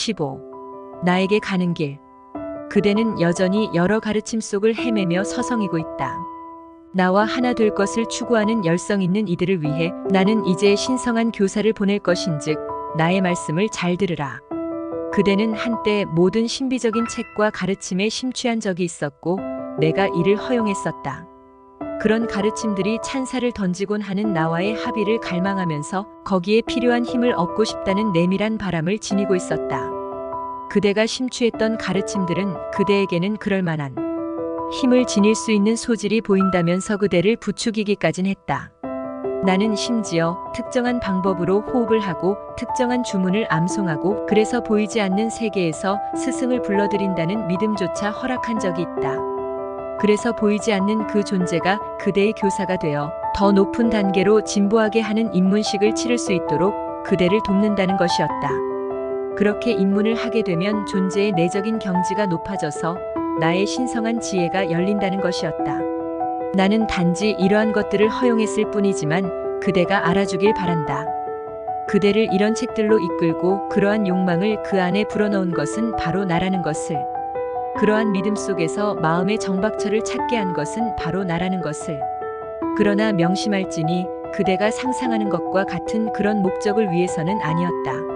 15. 나에게 가는 길. 그대는 여전히 여러 가르침 속을 헤매며 서성이고 있다. 나와 하나 될 것을 추구하는 열성 있는 이들을 위해 나는 이제 신성한 교사를 보낼 것인즉 나의 말씀을 잘 들으라. 그대는 한때 모든 신비적인 책과 가르침에 심취한 적이 있었고 내가 이를 허용했었다. 그런 가르침들이 찬사를 던지곤 하는 나와의 합의를 갈망하면서 거기에 필요한 힘을 얻고 싶다는 내밀한 바람을 지니고 있었다. 그대가 심취했던 가르침들은 그대에게는 그럴 만한 힘을 지닐 수 있는 소질이 보인다면서 그대를 부추기기까진 했다. 나는 심지어 특정한 방법으로 호흡을 하고 특정한 주문을 암송하고 그래서 보이지 않는 세계에서 스승을 불러들인다는 믿음조차 허락한 적이 있다. 그래서 보이지 않는 그 존재가 그대의 교사가 되어 더 높은 단계로 진보하게 하는 입문식을 치를 수 있도록 그대를 돕는다는 것이었다. 그렇게 입문을 하게 되면 존재의 내적인 경지가 높아져서 나의 신성한 지혜가 열린다는 것이었다. 나는 단지 이러한 것들을 허용했을 뿐이지만 그대가 알아주길 바란다. 그대를 이런 책들로 이끌고 그러한 욕망을 그 안에 불어넣은 것은 바로 나라는 것을, 그러한 믿음 속에서 마음의 정박처를 찾게 한 것은 바로 나라는 것을. 그러나 명심할지니 그대가 상상하는 것과 같은 그런 목적을 위해서는 아니었다.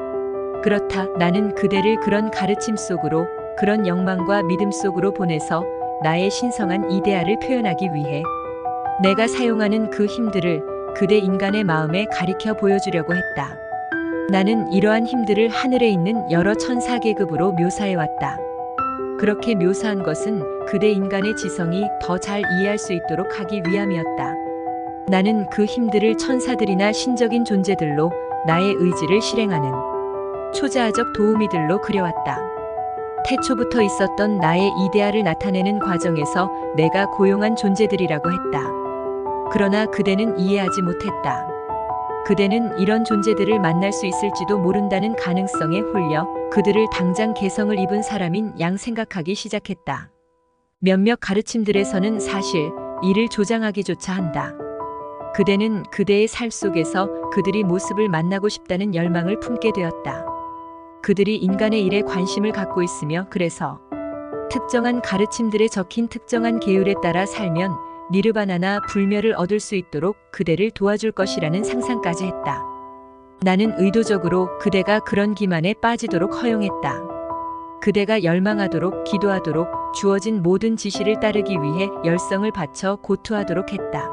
그렇다. 나는 그대를 그런 가르침 속으로, 그런 영망과 믿음 속으로 보내서 나의 신성한 이데아를 표현하기 위해 내가 사용하는 그 힘들을 그대 인간의 마음에 가리켜 보여주려고 했다. 나는 이러한 힘들을 하늘에 있는 여러 천사 계급으로 묘사해왔다. 그렇게 묘사한 것은 그대 인간의 지성이 더 잘 이해할 수 있도록 하기 위함이었다. 나는 그 힘들을 천사들이나 신적인 존재들로 나의 의지를 실행하는 초자아적 도우미들로 그려왔다. 태초부터 있었던 나의 이데아를 나타내는 과정에서 내가 고용한 존재들이라고 했다. 그러나 그대는 이해하지 못했다. 그대는 이런 존재들을 만날 수 있을지도 모른다는 가능성에 홀려 그들을 당장 개성을 입은 사람인 양 생각하기 시작했다. 몇몇 가르침들에서는 사실 이를 조장하기조차 한다. 그대는 그대의 살 속에서 그들이 모습을 만나고 싶다는 열망을 품게 되었다. 그들이 인간의 일에 관심을 갖고 있으며 그래서 특정한 가르침들에 적힌 특정한 계율에 따라 살면 니르바나나 불멸을 얻을 수 있도록 그대를 도와줄 것이라는 상상까지 했다. 나는 의도적으로 그대가 그런 기만에 빠지도록 허용했다. 그대가 열망하도록, 기도하도록, 주어진 모든 지시를 따르기 위해 열성을 바쳐 고투하도록 했다.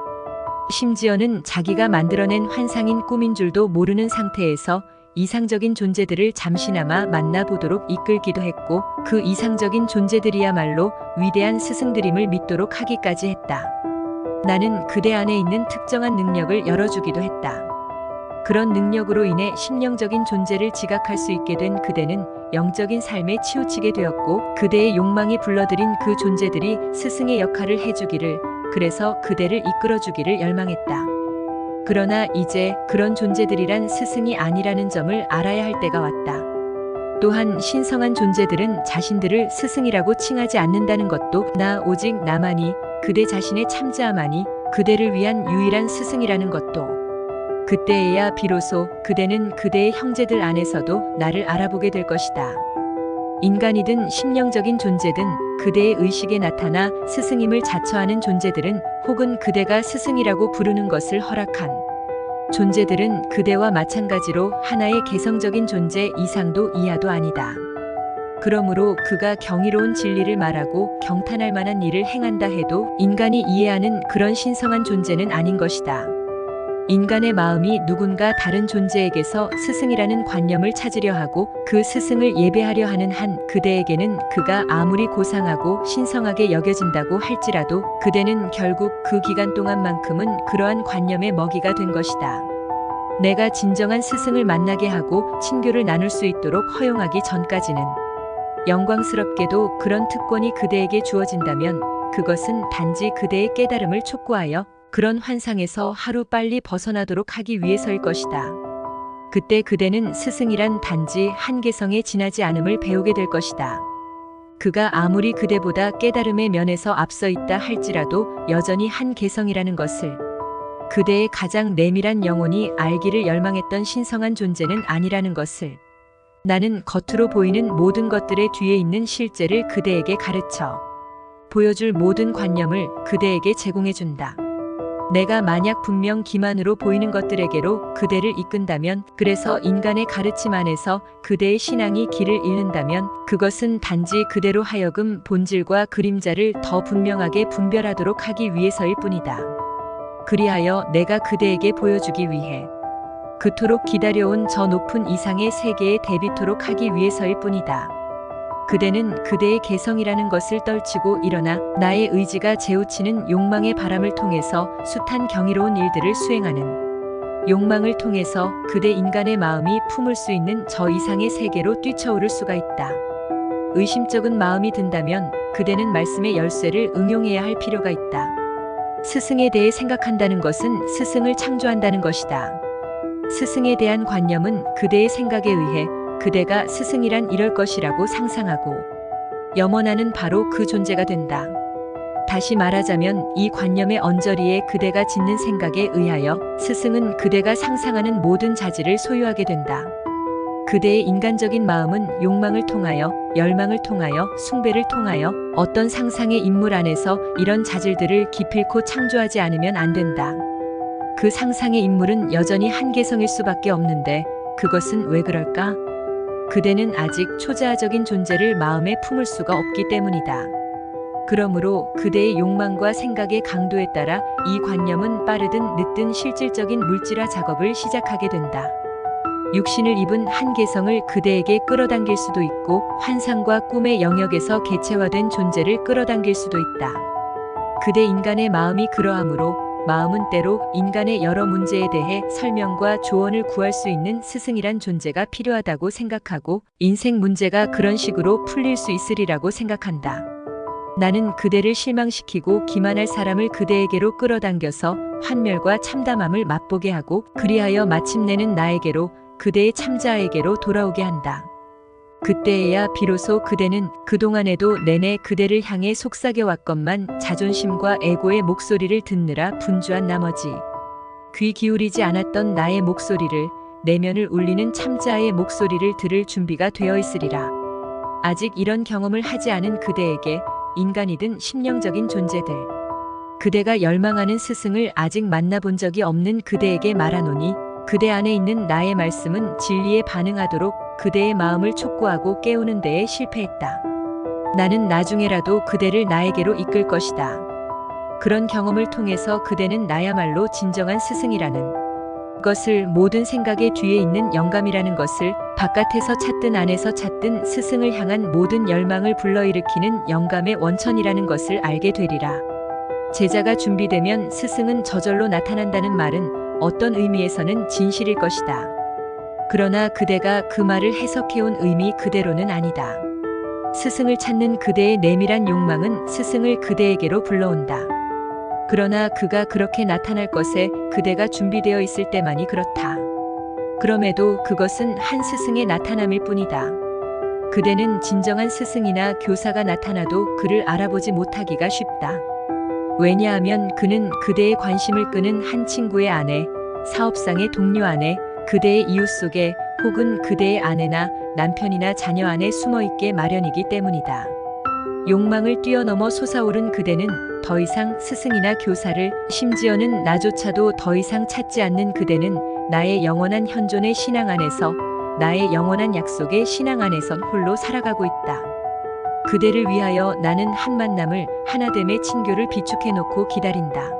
심지어는 자기가 만들어낸 환상인 꿈인 줄도 모르는 상태에서 이상적인 존재들을 잠시나마 만나보도록 이끌기도 했고 그 이상적인 존재들이야말로 위대한 스승들임을 믿도록 하기까지 했다. 나는 그대 안에 있는 특정한 능력을 열어주기도 했다. 그런 능력으로 인해 심령적인 존재를 지각할 수 있게 된 그대는 영적인 삶에 치우치게 되었고 그대의 욕망이 불러들인 그 존재들이 스승의 역할을 해주기를, 그래서 그대를 이끌어주기를 열망했다. 그러나 이제 그런 존재들이란 스승이 아니라는 점을 알아야 할 때가 왔다. 또한 신성한 존재들은 자신들을 스승이라고 칭하지 않는다는 것도 나 오직 나만이, 그대 자신의 참자만이 그대를 위한 유일한 스승이라는 것도. 그때에야 비로소 그대는 그대의 형제들 안에서도 나를 알아보게 될 것이다. 인간이든 심령적인 존재든 그대의 의식에 나타나 스승임을 자처하는 존재들은 혹은 그대가 스승이라고 부르는 것을 허락한 존재들은 그대와 마찬가지로 하나의 개성적인 존재 이상도 이하도 아니다. 그러므로 그가 경이로운 진리를 말하고 경탄할 만한 일을 행한다 해도 인간이 이해하는 그런 신성한 존재는 아닌 것이다. 인간의 마음이 누군가 다른 존재에게서 스승이라는 관념을 찾으려 하고 그 스승을 예배하려 하는 한 그대에게는 그가 아무리 고상하고 신성하게 여겨진다고 할지라도 그대는 결국 그 기간 동안만큼은 그러한 관념의 먹이가 된 것이다. 내가 진정한 스승을 만나게 하고 친교를 나눌 수 있도록 허용하기 전까지는 영광스럽게도 그런 특권이 그대에게 주어진다면 그것은 단지 그대의 깨달음을 촉구하여 그런 환상에서 하루빨리 벗어나도록 하기 위해서일 것이다. 그때 그대는 스승이란 단지 한 개성에 지나지 않음을 배우게 될 것이다. 그가 아무리 그대보다 깨달음의 면에서 앞서 있다 할지라도 여전히 한 개성이라는 것을, 그대의 가장 내밀한 영혼이 알기를 열망했던 신성한 존재는 아니라는 것을, 나는 겉으로 보이는 모든 것들의 뒤에 있는 실제를 그대에게 가르쳐 보여줄 모든 관념을 그대에게 제공해준다. 내가 만약 분명 기만으로 보이는 것들에게로 그대를 이끈다면, 그래서 인간의 가르침 안에서 그대의 신앙이 길을 잃는다면, 그것은 단지 그대로 하여금 본질과 그림자를 더 분명하게 분별하도록 하기 위해서일 뿐이다. 그리하여 내가 그대에게 보여주기 위해 그토록 기다려온 저 높은 이상의 세계에 대비토록 하기 위해서일 뿐이다. 그대는 그대의 개성이라는 것을 떨치고 일어나 나의 의지가 재우치는 욕망의 바람을 통해서 숱한 경이로운 일들을 수행하는, 욕망을 통해서 그대 인간의 마음이 품을 수 있는 저 이상의 세계로 뛰쳐오를 수가 있다. 의심쩍은 마음이 든다면 그대는 말씀의 열쇠를 응용해야 할 필요가 있다. 스승에 대해 생각한다는 것은 스승을 창조한다는 것이다. 스승에 대한 관념은 그대의 생각에 의해 그대가 스승이란 이럴 것이라고 상상하고 염원하는 바로 그 존재가 된다. 다시 말하자면 이 관념의 언저리에 그대가 짓는 생각에 의하여 스승은 그대가 상상하는 모든 자질을 소유하게 된다. 그대의 인간적인 마음은 욕망을 통하여, 열망을 통하여, 숭배를 통하여 어떤 상상의 인물 안에서 이런 자질들을 기필코 창조하지 않으면 안 된다. 그 상상의 인물은 여전히 한 개성일 수밖에 없는데 그것은 왜 그럴까? 그대는 아직 초자아적인 존재를 마음에 품을 수가 없기 때문이다. 그러므로 그대의 욕망과 생각의 강도에 따라 이 관념은 빠르든 늦든 실질적인 물질화 작업을 시작하게 된다. 육신을 입은 한 개성을 그대에게 끌어당길 수도 있고, 환상과 꿈의 영역에서 개체화된 존재를 끌어당길 수도 있다. 그대 인간의 마음이 그러하므로 마음은 때로 인간의 여러 문제에 대해 설명과 조언을 구할 수 있는 스승이란 존재가 필요하다고 생각하고, 인생 문제가 그런 식으로 풀릴 수 있으리라고 생각한다. 나는 그대를 실망시키고 기만할 사람을 그대에게로 끌어당겨서 환멸과 참담함을 맛보게 하고, 그리하여 마침내는 나에게로, 그대의 참자에게로 돌아오게 한다. 그때에야 비로소 그대는 그동안에도 내내 그대를 향해 속삭여왔건만 자존심과 에고의 목소리를 듣느라 분주한 나머지 귀 기울이지 않았던 나의 목소리를, 내면을 울리는 참자의 목소리를 들을 준비가 되어 있으리라. 아직 이런 경험을 하지 않은 그대에게, 인간이든 심령적인 존재들, 그대가 열망하는 스승을 아직 만나본 적이 없는 그대에게 말하노니, 그대 안에 있는 나의 말씀은 진리에 반응하도록 그대의 마음을 촉구하고 깨우는 데에 실패했다. 나는 나중에라도 그대를 나에게로 이끌 것이다. 그런 경험을 통해서 그대는 나야말로 진정한 스승이라는 것을, 모든 생각의 뒤에 있는 영감이라는 것을, 바깥에서 찾든 안에서 찾든 스승을 향한 모든 열망을 불러일으키는 영감의 원천이라는 것을 알게 되리라. 제자가 준비되면 스승은 저절로 나타난다는 말은 어떤 의미에서는 진실일 것이다. 그러나 그대가 그 말을 해석해온 의미 그대로는 아니다. 스승을 찾는 그대의 내밀한 욕망은 스승을 그대에게로 불러온다. 그러나 그가 그렇게 나타날 것에 그대가 준비되어 있을 때만이 그렇다. 그럼에도 그것은 한 스승의 나타남일 뿐이다. 그대는 진정한 스승이나 교사가 나타나도 그를 알아보지 못하기가 쉽다. 왜냐하면 그는 그대의 관심을 끄는 한 친구의 아내, 사업상의 동료 아내, 그대의 이웃 속에, 혹은 그대의 아내나 남편이나 자녀 안에 숨어있게 마련이기 때문이다. 욕망을 뛰어넘어 솟아오른 그대는 더 이상 스승이나 교사를, 심지어는 나조차도 더 이상 찾지 않는 그대는 나의 영원한 현존의 신앙 안에서, 나의 영원한 약속의 신앙 안에서 홀로 살아가고 있다. 그대를 위하여 나는 한 만남을, 하나됨의 친교를 비축해놓고 기다린다.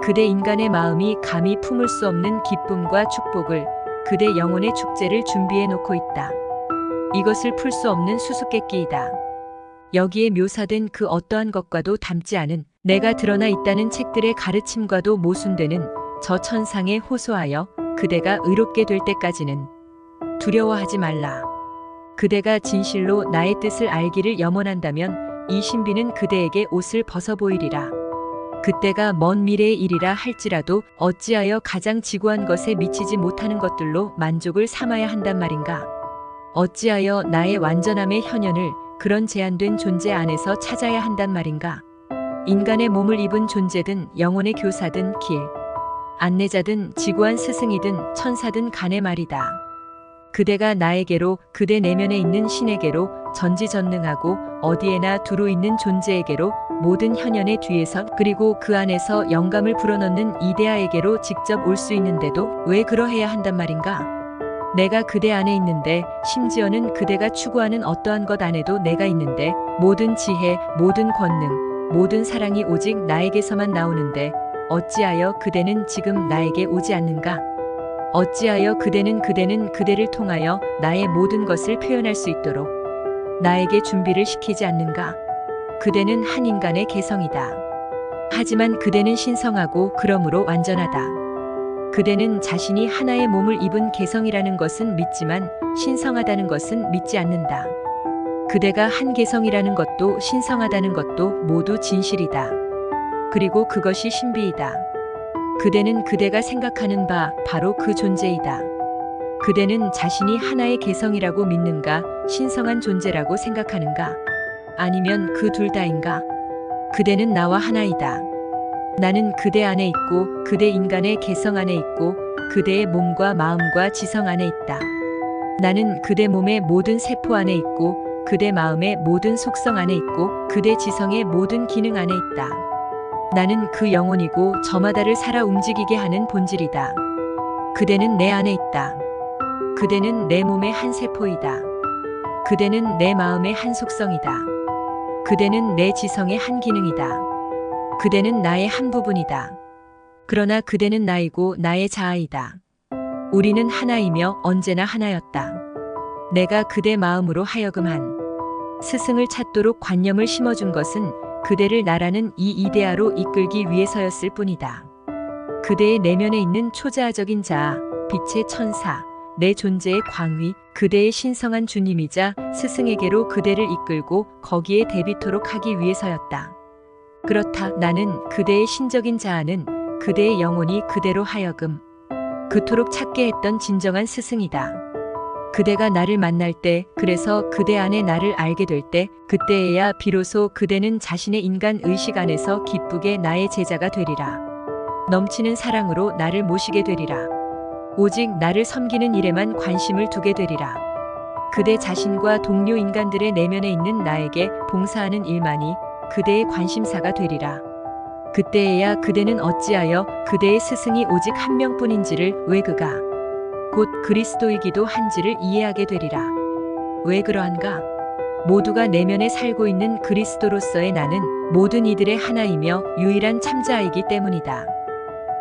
그대 인간의 마음이 감히 품을 수 없는 기쁨과 축복을, 그대 영혼의 축제를 준비해놓고 있다. 이것을 풀 수 없는 수수께끼이다. 여기에 묘사된 그 어떠한 것과도 닮지 않은, 내가 드러나 있다는 책들의 가르침과도 모순되는 저 천상에 호소하여 그대가 의롭게 될 때까지는 두려워하지 말라. 그대가 진실로 나의 뜻을 알기를 염원한다면 이 신비는 그대에게 옷을 벗어 보이리라. 그때가 먼 미래의 일이라 할지라도 어찌하여 가장 지고한 것에 미치지 못하는 것들로 만족을 삼아야 한단 말인가? 어찌하여 나의 완전함의 현현을 그런 제한된 존재 안에서 찾아야 한단 말인가? 인간의 몸을 입은 존재든 영혼의 교사든 길 안내자든 지고한 스승이든 천사든 간의 말이다. 그대가 나에게로, 그대 내면에 있는 신에게로, 전지전능하고 어디에나 두루 있는 존재에게로, 모든 현현의 뒤에서 그리고 그 안에서 영감을 불어넣는 이데아에게로 직접 올 수 있는데도 왜 그러해야 한단 말인가? 내가 그대 안에 있는데, 심지어는 그대가 추구하는 어떠한 것 안에도 내가 있는데, 모든 지혜, 모든 권능, 모든 사랑이 오직 나에게서만 나오는데 어찌하여 그대는 지금 나에게 오지 않는가? 어찌하여 그대는 그대를 통하여 나의 모든 것을 표현할 수 있도록 나에게 준비를 시키지 않는가? 그대는 한 인간의 개성이다. 하지만 그대는 신성하고 그러므로 완전하다. 그대는 자신이 하나의 몸을 입은 개성이라는 것은 믿지만 신성하다는 것은 믿지 않는다. 그대가 한 개성이라는 것도 신성하다는 것도 모두 진실이다. 그리고 그것이 신비이다. 그대는 그대가 생각하는 바 바로 그 존재이다. 그대는 자신이 하나의 개성이라고 믿는가, 신성한 존재라고 생각하는가? 아니면 그 둘 다인가? 그대는 나와 하나이다. 나는 그대 안에 있고 그대 인간의 개성 안에 있고 그대의 몸과 마음과 지성 안에 있다. 나는 그대 몸의 모든 세포 안에 있고 그대 마음의 모든 속성 안에 있고 그대 지성의 모든 기능 안에 있다. 나는 그 영혼이고 저마다를 살아 움직이게 하는 본질이다. 그대는 내 안에 있다. 그대는 내 몸의 한 세포이다. 그대는 내 마음의 한 속성이다. 그대는 내 지성의 한 기능이다. 그대는 나의 한 부분이다. 그러나 그대는 나이고 나의 자아이다. 우리는 하나이며 언제나 하나였다. 내가 그대 마음으로 하여금 한 스승을 찾도록 관념을 심어준 것은 그대를 나라는 이 이데아로 이끌기 위해서였을 뿐이다. 그대의 내면에 있는 초자아적인 자아, 빛의 천사, 내 존재의 광위, 그대의 신성한 주님이자 스승에게로 그대를 이끌고 거기에 대비토록 하기 위해서였다. 그렇다. 나는 그대의 신적인 자아는 그대의 영혼이 그대로 하여금 그토록 찾게 했던 진정한 스승이다. 그대가 나를 만날 때, 그래서 그대 안에 나를 알게 될 때, 그때에야 비로소 그대는 자신의 인간 의식 안에서 기쁘게 나의 제자가 되리라. 넘치는 사랑으로 나를 모시게 되리라. 오직 나를 섬기는 일에만 관심을 두게 되리라. 그대 자신과 동료 인간들의 내면에 있는 나에게 봉사하는 일만이 그대의 관심사가 되리라. 그때에야 그대는 어찌하여 그대의 스승이 오직 한 명뿐인지를, 왜 그가 곧 그리스도이기도 한지를 이해하게 되리라. 왜 그러한가? 모두가 내면에 살고 있는 그리스도로서의 나는 모든 이들의 하나이며 유일한 참자이기 때문이다.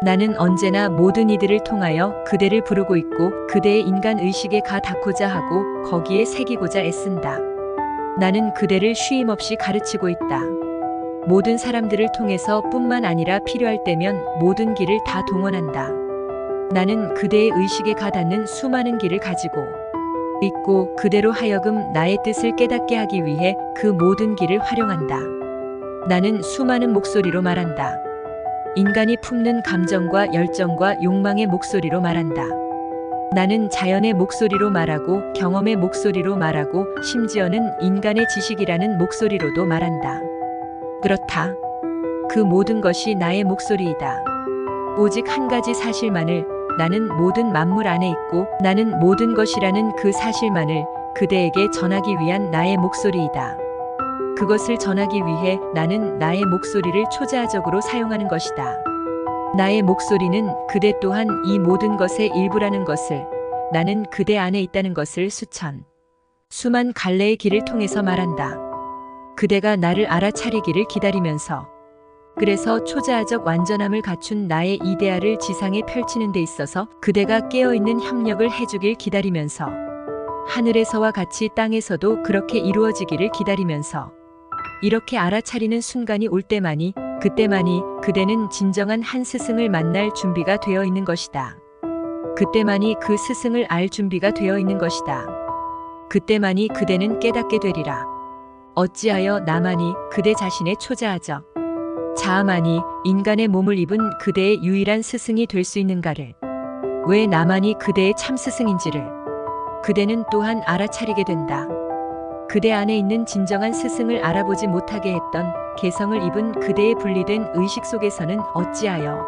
나는 언제나 모든 이들을 통하여 그대를 부르고 있고 그대의 인간 의식에 가 닿고자 하고 거기에 새기고자 애쓴다. 나는 그대를 쉼없이 가르치고 있다. 모든 사람들을 통해서 뿐만 아니라 필요할 때면 모든 길을 다 동원한다. 나는 그대의 의식에 가닿는 수많은 길을 가지고 있고 그대로 하여금 나의 뜻을 깨닫게 하기 위해 그 모든 길을 활용한다. 나는 수많은 목소리로 말한다. 인간이 품는 감정과 열정과 욕망의 목소리로 말한다. 나는 자연의 목소리로 말하고 경험의 목소리로 말하고 심지어는 인간의 지식이라는 목소리로도 말한다. 그렇다. 그 모든 것이 나의 목소리이다. 오직 한 가지 사실만을, 나는 모든 만물 안에 있고 나는 모든 것이라는 그 사실만을 그대에게 전하기 위한 나의 목소리이다. 그것을 전하기 위해 나는 나의 목소리를 초자아적으로 사용하는 것이다. 나의 목소리는 그대 또한 이 모든 것의 일부라는 것을, 나는 그대 안에 있다는 것을 수만 갈래의 길을 통해서 말한다. 그대가 나를 알아차리기를 기다리면서, 그래서 초자아적 완전함을 갖춘 나의 이데아를 지상에 펼치는 데 있어서 그대가 깨어있는 협력을 해주길 기다리면서, 하늘에서와 같이 땅에서도 그렇게 이루어지기를 기다리면서, 이렇게 알아차리는 순간이 올 때만이, 그때만이 그대는 진정한 한 스승을 만날 준비가 되어 있는 것이다. 그때만이 그 스승을 알 준비가 되어 있는 것이다. 그때만이 그대는 깨닫게 되리라. 어찌하여 나만이 그대 자신의 초자아적 자아만이 인간의 몸을 입은 그대의 유일한 스승이 될 수 있는가를, 왜 나만이 그대의 참 스승인지를 그대는 또한 알아차리게 된다. 그대 안에 있는 진정한 스승을 알아보지 못하게 했던 개성을 입은 그대의 분리된 의식 속에서는 어찌하여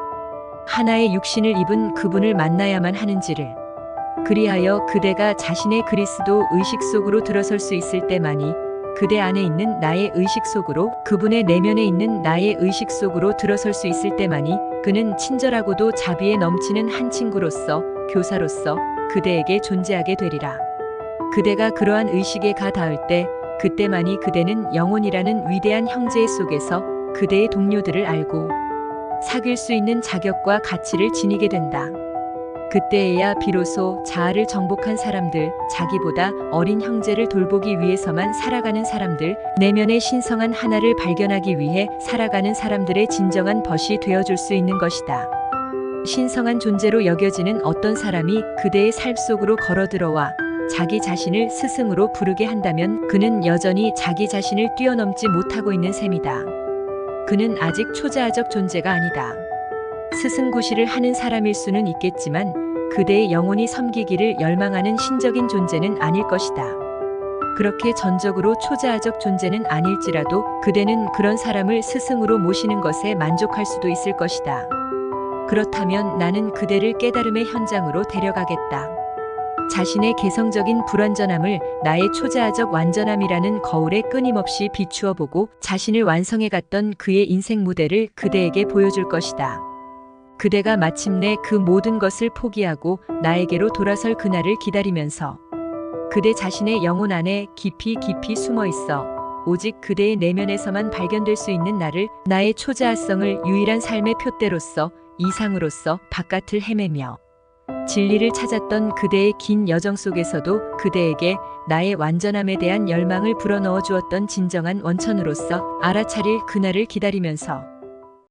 하나의 육신을 입은 그분을 만나야만 하는지를 그리하여 그대가 자신의 그리스도 의식 속으로 들어설 수 있을 때만이 그대 안에 있는 나의 의식 속으로 그분의 내면에 있는 나의 의식 속으로 들어설 수 있을 때만이 그는 친절하고도 자비에 넘치는 한 친구로서 교사로서 그대에게 존재하게 되리라. 그대가 그러한 의식에 가 닿을 때 그때만이 그대는 영혼이라는 위대한 형제 속에서 그대의 동료들을 알고 사귈 수 있는 자격과 가치를 지니게 된다. 그때에야 비로소 자아를 정복한 사람들, 자기보다 어린 형제를 돌보기 위해서만 살아가는 사람들, 내면의 신성한 하나를 발견하기 위해 살아가는 사람들의 진정한 벗이 되어줄 수 있는 것이다. 신성한 존재로 여겨지는 어떤 사람이 그대의 삶 속으로 걸어들어와 자기 자신을 스승으로 부르게 한다면 그는 여전히 자기 자신을 뛰어넘지 못하고 있는 셈이다. 그는 아직 초자아적 존재가 아니다. 스승구시를 하는 사람일 수는 있겠지만 그대의 영혼이 섬기기를 열망하는 신적인 존재는 아닐 것이다. 그렇게 전적으로 초자아적 존재는 아닐지라도 그대는 그런 사람을 스승으로 모시는 것에 만족할 수도 있을 것이다. 그렇다면 나는 그대를 깨달음의 현장으로 데려가겠다. 자신의 개성적인 불완전함을 나의 초자아적 완전함이라는 거울에 끊임없이 비추어 보고 자신을 완성해 갔던 그의 인생 무대를 그대에게 보여줄 것이다. 그대가 마침내 그 모든 것을 포기하고 나에게로 돌아설 그날을 기다리면서 그대 자신의 영혼 안에 깊이 깊이 숨어 있어 오직 그대의 내면에서만 발견될 수 있는 나를, 나의 초자아성을 유일한 삶의 표대로서, 이상으로서 바깥을 헤매며 진리를 찾았던 그대의 긴 여정 속에서도 그대에게 나의 완전함에 대한 열망을 불어넣어 주었던 진정한 원천으로서 알아차릴 그날을 기다리면서